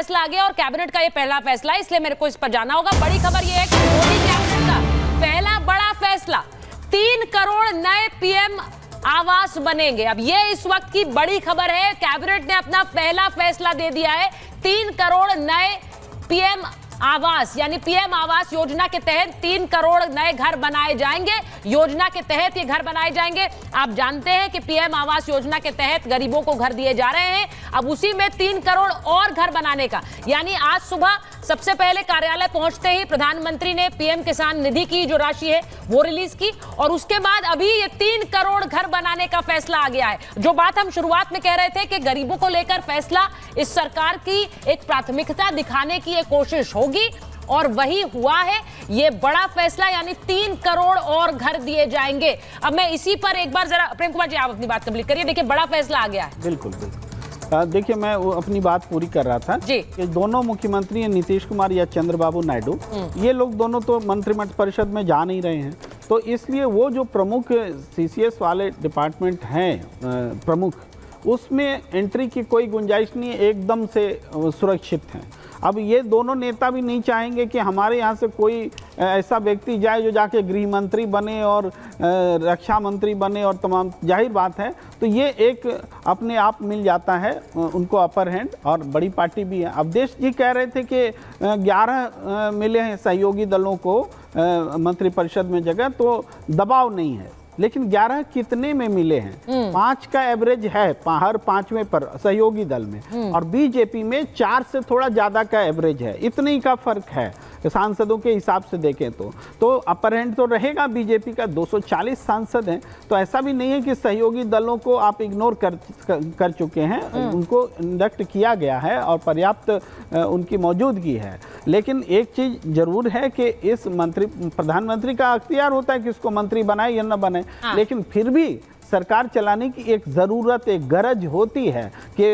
फैसला आ गया और कैबिनेट का ये पहला फैसला है, इसलिए मेरे को इस पर जाना होगा। बड़ी खबर ये है कि मोदी कैबिनेट का पहला बड़ा फैसला, 3 करोड़ नए पीएम आवास बनेंगे। अब ये इस वक्त की बड़ी खबर है, कैबिनेट ने अपना पहला फैसला दे दिया है। 3 करोड़ नए पीएम आवास यानी पीएम आवास योजना के तहत 3 करोड़ नए घर बनाए जाएंगे। योजना के तहत ये घर बनाए जाएंगे। आप जानते हैं कि पीएम आवास योजना के तहत गरीबों को घर दिए जा रहे हैं। अब उसी में 3 करोड़ और घर बनाने का, यानी आज सुबह सबसे पहले कार्यालय पहुंचते ही प्रधानमंत्री ने पीएम किसान निधि की जो राशि है वो रिलीज की और उसके बाद अभी ये 3 करोड़ घर बनाने का फैसला आ गया है। जो बात हम शुरुआत में कह रहे थे कि गरीबों को लेकर फैसला इस सरकार की एक प्राथमिकता दिखाने की एक कोशिश होगी और वही हुआ है। ये बड़ा फैसला यानी 3 करोड़ और घर दिए जाएंगे। अब मैं इसी पर एक बार जरा प्रेम कुमार जी आप अपनी बात कंप्लीट करिए। देखिए बड़ा फैसला आ गया है। बिल्कुल बिल्कुल। देखिए मैं वो अपनी बात पूरी कर रहा था जी। कि दोनों मुख्यमंत्री नीतीश कुमार या चंद्रबाबू नायडू, ये लोग दोनों तो मंत्रिपरिषद में जा नहीं रहे हैं, तो इसलिए वो जो प्रमुख सीसीएस वाले डिपार्टमेंट हैं प्रमुख, उसमें एंट्री की कोई गुंजाइश नहीं है, एकदम से सुरक्षित हैं। अब ये दोनों नेता भी नहीं चाहेंगे कि हमारे यहाँ से कोई ऐसा व्यक्ति जाए जो जाके गृह मंत्री बने और रक्षा मंत्री बने और तमाम, जाहिर बात है। तो ये एक अपने आप मिल जाता है उनको अपर हैंड, और बड़ी पार्टी भी है। अवधेश जी कह रहे थे कि 11 मिले हैं सहयोगी दलों को मंत्रिपरिषद में जगह, तो दबाव नहीं है। लेकिन 11 कितने में मिले हैं? 5 का एवरेज है हर 5वें पर सहयोगी दल में, और बीजेपी में 4 से थोड़ा ज्यादा का एवरेज है। इतने ही का फर्क है सांसदों के हिसाब से देखें तो अपर हैंड तो रहेगा बीजेपी का। 240 सांसद हैं, तो ऐसा भी नहीं है कि सहयोगी दलों को आप इग्नोर कर चुके हैं। उनको इंडक्ट किया गया है और पर्याप्त उनकी मौजूदगी है। लेकिन एक चीज जरूर है कि इस प्रधानमंत्री का अख्तियार होता है कि इसको मंत्री बनाए या न बनाए, लेकिन फिर भी सरकार चलाने की एक ज़रूरत, एक गरज होती है कि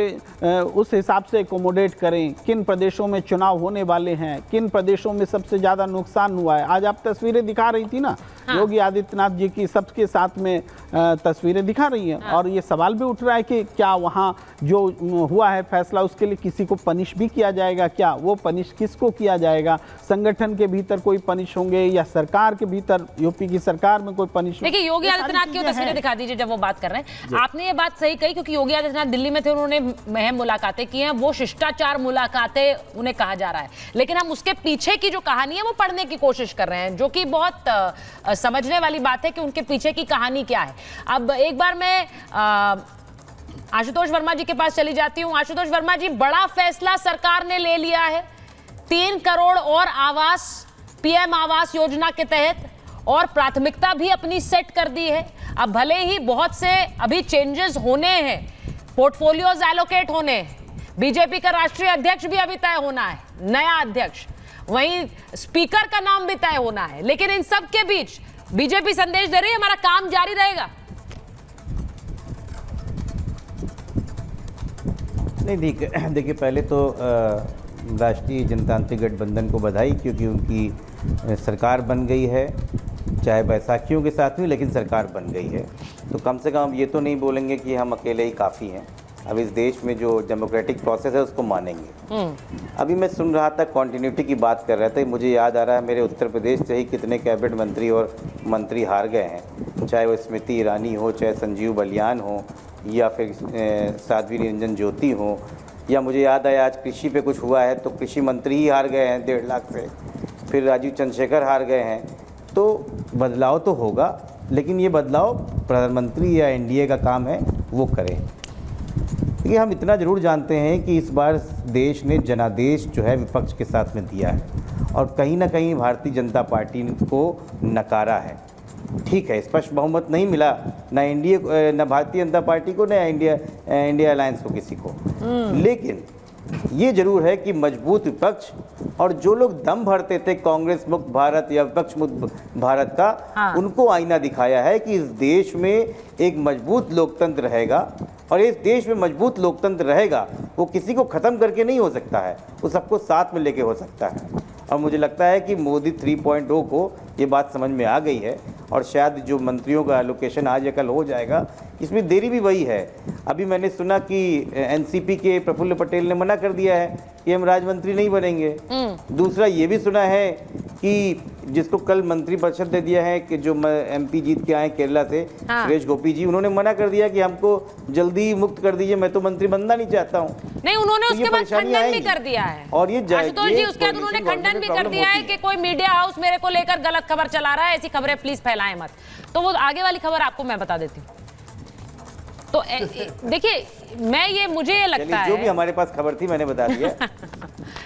उस हिसाब से एकोमोडेट करें। किन प्रदेशों में चुनाव होने वाले हैं, किन प्रदेशों में सबसे ज़्यादा नुकसान हुआ है। आज आप तस्वीरें दिखा रही थी ना, योगी आदित्यनाथ जी की सबके साथ में तस्वीरें दिखा रही हैं, और ये सवाल भी उठ रहा है कि क्या वहाँ जो हुआ है फैसला उसके लिए किसी को पनिश भी किया जाएगा? क्या वो पनिश किसको किया जाएगा? संगठन के भीतर कोई पनिश होंगे या सरकार के भीतर, यूपी की सरकार में कोई पनिश? देखिए योगी आदित्यनाथ की तस्वीरें दिखा दीजिए जब वो बात कर रहे हैं। आपने ये बात सही कही, क्योंकि योगी आदित्यनाथ दिल्ली में थे, उन्होंने अहम मुलाकातें की हैं, वो शिष्टाचार मुलाकातें उन्हें कहा जा रहा है। लेकिन हम उसके पीछे की जो कहानी है वो पढ़ने की कोशिश कर रहे हैं, जो कि बहुत समझने वाली बात है कि उनके पीछे की कहानी क्या है। अब एक बार मैं आशुतोष वर्मा जी के पास चली जाती हूँ। आशुतोष वर्मा जी, बड़ा फैसला सरकार ने ले लिया है, 3 करोड़ और आवास पीएम आवास योजना के तहत, और प्राथमिकता भी अपनी सेट कर दी है। अब भले ही बहुत से अभी चेंजेस होने हैं, पोर्टफोलियोज एलोकेट होने हैं, बीजेपी का राष्ट्रीय अध्यक्ष भी अभी तय होना है, नया अध्यक्ष, वहीं स्पीकर का नाम भी तय होना है, लेकिन इन सब के बीच बीजेपी संदेश दे रही है हमारा काम जारी रहेगा। नहीं, देखिए पहले तो राष्ट्रीय जनतांत्रिक गठबंधन को बधाई, क्योंकि उनकी सरकार बन गई है, चाहे बैसाखियों के साथ हुई, लेकिन सरकार बन गई है। तो कम से कम हम ये तो नहीं बोलेंगे कि हम अकेले ही काफ़ी हैं। अब इस देश में जो डेमोक्रेटिक प्रोसेस है उसको मानेंगे। अभी मैं सुन रहा था, कॉन्टिन्यूटी की बात कर रहा था, मुझे याद आ रहा है मेरे उत्तर प्रदेश से ही कितने कैबिनेट मंत्री और मंत्री हार गए हैं, चाहे वो स्मृति ईरानी हो, चाहे संजीव बलियान हो, या फिर साध्वी निरंजन ज्योति हो, या मुझे याद आया आज कृषि पे कुछ हुआ है तो कृषि मंत्री ही हार गए हैं 1.5 लाख से, फिर राजीव चंद्रशेखर हार गए हैं। तो बदलाव तो होगा, लेकिन ये बदलाव प्रधानमंत्री या एनडीए का काम है, वो करें। देखिए हम इतना ज़रूर जानते हैं कि इस बार देश ने जनादेश जो है विपक्ष के साथ में दिया है, और कहीं ना कहीं भारतीय जनता पार्टी को नकारा है। ठीक है, स्पष्ट बहुमत नहीं मिला, ना एनडीए, ना भारतीय जनता पार्टी को, ना इंडिया अलायंस को, किसी को। लेकिन ये जरूर है कि मजबूत विपक्ष, और जो लोग दम भरते थे कांग्रेस मुक्त भारत या विपक्ष मुक्त भारत का, उनको आईना दिखाया है कि इस देश में एक मजबूत लोकतंत्र रहेगा, और इस देश में मजबूत लोकतंत्र रहेगा वो किसी को ख़त्म करके नहीं हो सकता है, वो सबको साथ में लेके हो सकता है। और मुझे लगता है कि मोदी 3.0 को ये बात समझ में आ गई है और शायद जो मंत्रियों का एलोकेशन आज या कल हो जाएगा, इसमें देरी भी वही है। अभी मैंने सुना कि एनसीपी के प्रफुल्ल पटेल ने मना कर दिया है कि हम राज्य मंत्री नहीं बनेंगे। दूसरा ये भी सुना है कि जिसको कल मंत्रिपरिषद दे दिया है कि जो एमपी जीत के आए केरला से, सुरेश गोपी जी, उन्होंने मना कर दिया कि हमको जल्दी मुक्त कर दीजिए, मैं तो मंत्री बनना नहीं चाहता हूँ। नहीं, उन्होंने तो उसके बाद खंडन भी कर दिया है। और ये आशुतोष जी, उसके बाद उन्होंने खंडन भी कर दिया है कि कोई मीडिया हाउस मेरे को लेकर गलत खबर चला रहा है, ऐसी खबरें प्लीज फैलाएं मत। तो वो आगे वाली खबर आपको मैं बता देती हूँ। तो देखिए, मुझे ये लगता है जो भी हमारे पास खबर थी मैंने बता दिया।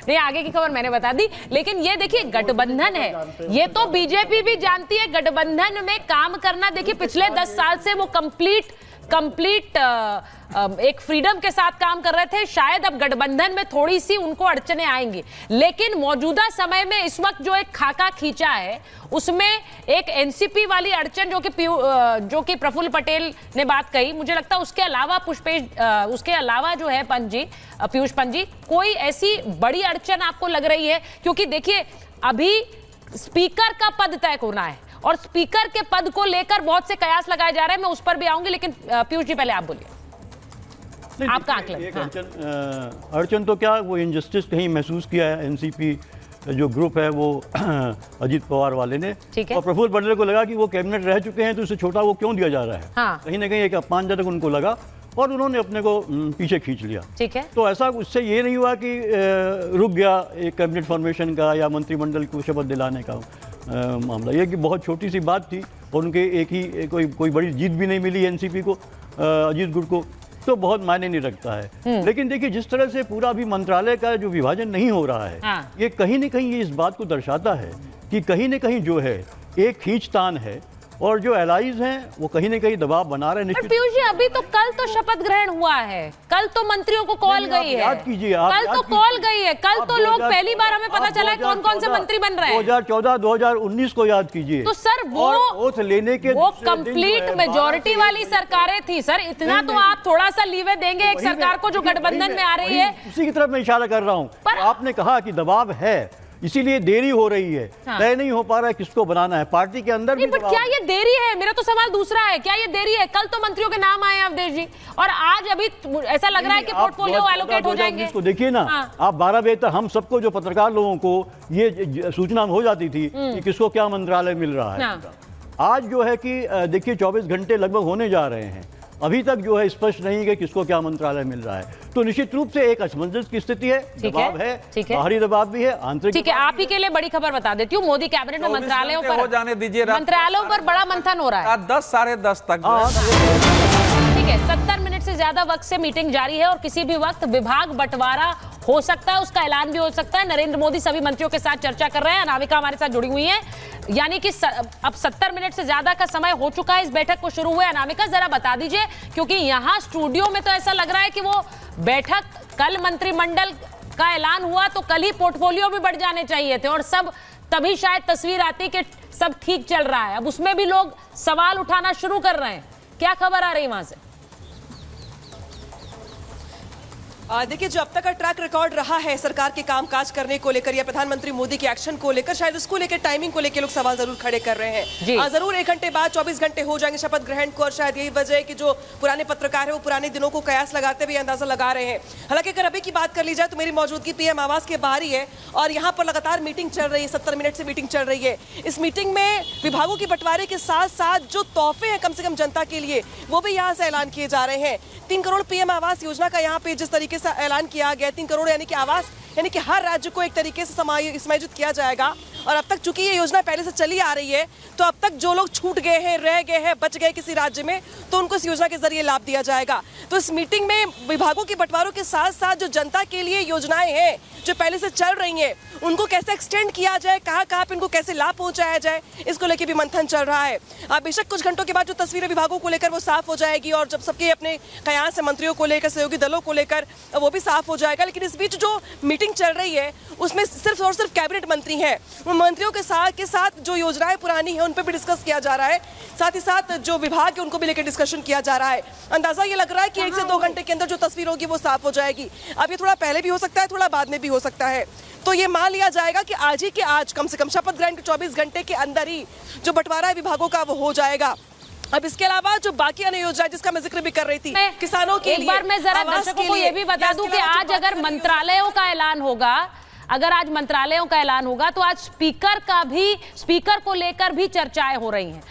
नहीं, आगे की खबर मैंने बता दी, लेकिन ये देखिए गठबंधन है, ये तो बीजेपी भी जानती है गठबंधन में काम करना। देखिए पिछले 10 साल से वो कंप्लीट एक फ्रीडम के साथ काम कर रहे थे। शायद अब गठबंधन में थोड़ी सी उनको अड़चने आएंगी, लेकिन मौजूदा समय में इस वक्त जो एक खाका खींचा है उसमें एक एनसीपी वाली अड़चन जो कि प्रफुल्ल पटेल ने बात कही, मुझे लगता है उसके अलावा जो है पीयूष पंत जी, कोई ऐसी बड़ी अड़चन आपको लग रही है? क्योंकि देखिए अभी स्पीकर का पद तय होना है और स्पीकर के पद को लेकर बहुत से कयास लगाए जा रहे हैं, मैं उस पर भी आऊंगी, लेकिन पीयूष जी पहले आप बोलिए, आपका आकलन। अड़चन तो क्या, वो इनजस्टिस कहीं महसूस किया है एनसीपी जो ग्रुप है वो अजीत पवार वाले ने, और प्रफुल्ल पटेल को लगा कि वो कैबिनेट रह चुके हैं तो इससे छोटा वो क्यों दिया जा रहा है। कहीं ना कहीं एक अपमानजनक उनको लगा और उन्होंने अपने को पीछे खींच लिया। ठीक है, तो ऐसा उससे ये नहीं हुआ कि रुक गया एक कैबिनेट फॉर्मेशन का या मंत्रिमंडल को शपथ दिलाने का मामला। ये कि बहुत छोटी सी बात थी और उनके एक ही कोई बड़ी जीत भी नहीं मिली एनसीपी को, अजीत गुट को, तो बहुत मायने नहीं रखता है। लेकिन देखिए जिस तरह से पूरा अभी मंत्रालय का जो विभाजन नहीं हो रहा है, ये कहीं न कहीं ये इस बात को दर्शाता है कि कहीं न कहीं जो है एक खींचतान है और जो एलाइज हैं वो कहीं न कहीं दबाव बना रहे हैं। पीयूष जी, अभी तो कल तो शपथ ग्रहण हुआ है, कल तो मंत्रियों को कॉल गई है, याद कीजिए, कल तो कॉल गई है, कल तो लोग पहली बार हमें पता चला है कौन कौन से मंत्री बन रहे हैं। 2014 2019 को याद कीजिए। तो सर वो ओथ लेने के वो कंप्लीट मेजॉरिटी वाली सरकारें थी सर, इतना तो आप थोड़ा सा लीवे देंगे एक सरकार को जो गठबंधन में आ रही है। उसी की तरफ मैं इशारा कर रहा हूँ। आपने कहा कि दबाव है इसीलिए देरी हो रही है, तय नहीं हो पा रहा है किसको बनाना है पार्टी के अंदर भी। बट क्या ये देरी है? मेरा तो सवाल दूसरा है, क्या ये देरी है? कल तो मंत्रियों के नाम आए अवधेश जी, और आज अभी ऐसा लग रहा है कि पोर्टफोलियो एलोकेट हो जाएंगे। इसको देखिए ना, आप 12 बजे तक हम सबको जो पत्रकार लोगों को ये सूचना हो जाती थी कि किसको क्या मंत्रालय मिल रहा है। आज जो है कि देखिए 24 घंटे लगभग होने जा रहे हैं, अभी तक जो है स्पष्ट नहीं कि किसको क्या मंत्रालय मिल रहा है। तो निश्चित रूप से एक असमंजस की स्थिति है, दबाव है, बाहरी दबाव भी है, आंतरिक। ठीक है, आप ही के लिए बड़ी खबर बता देती हूँ, मोदी कैबिनेट में मंत्रालयों पर हो जाने दीजिए, मंत्रालयों पर बड़ा मंथन हो रहा है। 10 साढ़े 10 तक। ठीक है, 70 मिनट से ज्यादा वक्त से मीटिंग जारी है और किसी भी वक्त विभाग बंटवारा हो सकता है, उसका ऐलान भी हो सकता है। नरेंद्र मोदी सभी मंत्रियों के साथ चर्चा कर रहे हैं। अनामिका हमारे साथ जुड़ी हुई है, यानी कि अब 70 मिनट से ज्यादा का समय हो चुका है इस बैठक को शुरू हुए। अनामिका जरा बता दीजिए, क्योंकि यहाँ स्टूडियो में तो ऐसा लग रहा है कि वो बैठक कल मंत्रिमंडल का ऐलान हुआ तो कल ही पोर्टफोलियो भी बढ़ जाने चाहिए थे और सब तभी शायद तस्वीर आती कि सब ठीक चल रहा है। अब उसमें भी लोग सवाल उठाना शुरू कर रहे हैं, क्या खबर आ रही है वहां से? देखिए, जो अब तक का ट्रैक रिकॉर्ड रहा है सरकार के कामकाज करने को लेकर या प्रधानमंत्री मोदी के एक्शन को लेकर, शायद उसको लेकर टाइमिंग को लेकर लोग सवाल जरूर खड़े कर रहे हैं। जरूर 1 घंटे बाद 24 घंटे हो जाएंगे शपथ ग्रहण को, और शायद यही वजह है कि जो पुराने पत्रकार है वो पुराने दिनों को कयास लगाते हुए अंदाजा लगा रहे हैं। हालांकि अगर अभी की बात कर ली जाए तो मेरी मौजूदगी पीएम आवास के बाहर ही है और यहाँ पर लगातार मीटिंग चल रही है, 70 मिनट से मीटिंग चल रही है। इस मीटिंग में विभागों के बंटवारे के साथ साथ जो तोहफे हैं कम से कम जनता के लिए, वो भी यहाँ से ऐलान किए जा रहे हैं। 3 करोड़ पीएम आवास योजना का यहाँ पे जिस तरीके से ऐलान किया गया, 3 करोड़ यानी कि आवास, यानी कि हर राज्य को एक तरीके से समायोजित किया जाएगा। और अब तक चूंकि ये योजना पहले से चली आ रही है, तो अब तक जो लोग छूट गए हैं, रह गए हैं, बच गए किसी राज्य में, तो उनको इस योजना के जरिए लाभ दिया जाएगा। तो इस मीटिंग में विभागों के बंटवारों के साथ साथ जो जनता के लिए योजनाएं हैं जो पहले से चल रही हैं, उनको कैसे एक्सटेंड किया जाए, कहाँ पे इनको कैसे लाभ पहुंचाया जाए, इसको लेकर भी मंथन चल रहा है। बेशक कुछ घंटों के बाद जो तस्वीरें विभागों को लेकर वो साफ हो जाएगी और जब सबके अपने कयास है मंत्रियों को लेकर, सहयोगी दलों को लेकर, वो भी साफ हो जाएगा। लेकिन इस बीच जो मीटिंग चल रही है उसमें सिर्फ और सिर्फ कैबिनेट मंत्री हैं, उन मंत्रियों के साथ जो योजनाएं पुरानी है उन पर भी डिस्कस किया जा रहा है, साथ ही साथ जो विभाग है उनको भी लेकर डिस्कशन किया जा रहा है। अंदाजा ये लग रहा है कि 1 से 2 घंटे के अंदर जो तस्वीर होगी वो साफ हो जाएगी। अब ये थोड़ा पहले भी हो सकता है, थोड़ा बाद में भी हो सकता है। तो ये मान लिया जाएगा कि आज ही के आज कम से कम शपथ ग्रहण के 24 घंटे के अंदर ही जो बंटवारा है विभागों का वो हो जाएगा। अब इसके अलावा जो बाकी अन्य योजना जिसका मैं जिक्र भी कर रही थी किसानों के लिए, एक बार मैं जरा दर्शकों को ये भी बता दूं कि आज अगर मंत्रालयों का ऐलान होगा, अगर आज मंत्रालयों का ऐलान होगा तो आज स्पीकर को लेकर भी चर्चाएं हो रही हैं